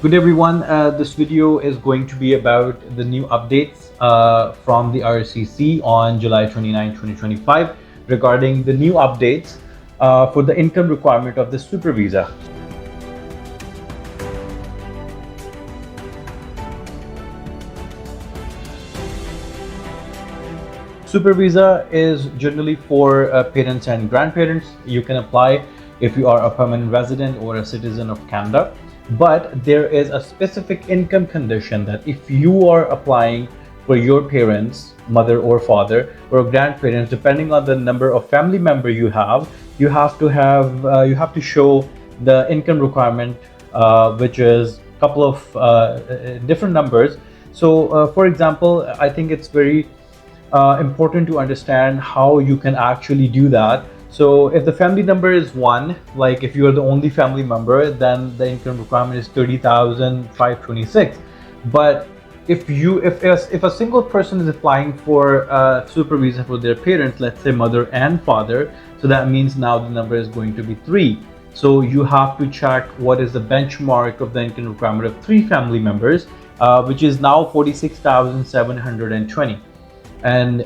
Good everyone, this video is going to be about the new updates from the RCC on July 29, 2025 regarding the new updates for the income requirement of the super visa. Super visa is generally for parents and grandparents. You can apply if you are a permanent resident or a citizen of Canada. But there is a specific income condition that if you are applying for your parents, mother or father, or grandparents, depending on the number of family member you have you have to show the income requirement, which is a couple of different numbers. So, for example, I think it's very important to understand how you can actually do that. So if the family number is one, like if you are the only family member, then the income requirement is 30,526. But if a single person is applying for a super visa for their parents, let's say mother and father, so that means now the number is going to be three. So you have to check what is the benchmark of the income requirement of three family members, which is now 46,720. And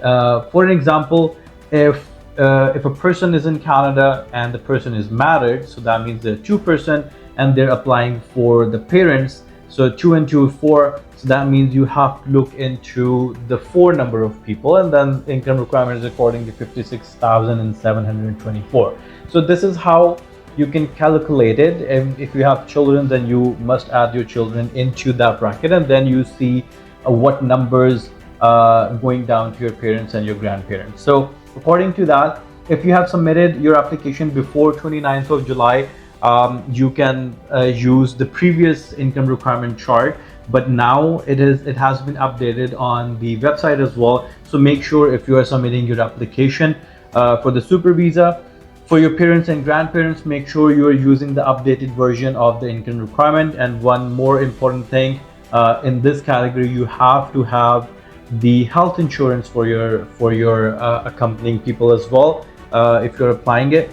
for an example, if a person is in Canada and the person is married, so that means there are two person and they're applying for the parents. So 2 and 2 is 4. So that means you have to look into the 4 number of people, and then income requirement is according to 56,724. So this is how you can calculate it. And if you have children, then you must add your children into that bracket, and then you see what numbers going down to your parents and your grandparents. So according to that, if you have submitted your application before 29th of July, you can use the previous income requirement chart, but now it has been updated on the website as well. So make sure if you are submitting your application for the super visa for your parents and grandparents, make sure you are using the updated version of the income requirement. And one more important thing, in this category, you have to have the health insurance for your accompanying people as well, if you're applying it.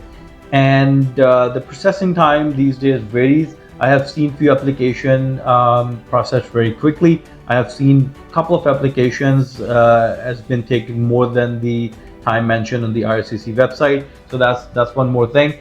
And the processing time these days varies. I have seen few application processed very quickly. I have seen a couple of applications has been taking more than the time mentioned on the RCC website. So that's one more thing.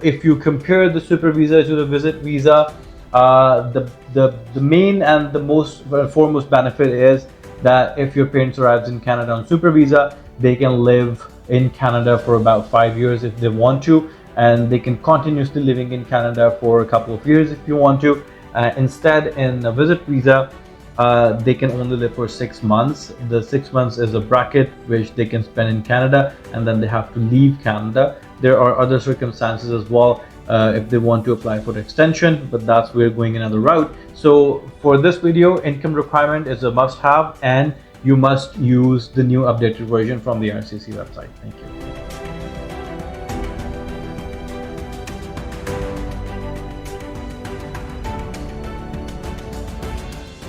If you compare the super visa to the visit visa, the main and the most foremost benefit is that if your parents arrives in Canada on super visa, they can live in Canada for about 5 years if they want to, and they can continuously living in Canada for a couple of years if you want to. Instead, in a visit visa, they can only live for 6 months. The 6 months is a bracket which they can spend in Canada, and then they have to leave Canada. There are other circumstances as well if they want to apply for the extension, but that's we're going another route. So for this video, income requirement is a must-have, and you must use the new updated version from the RCC website. Thank you.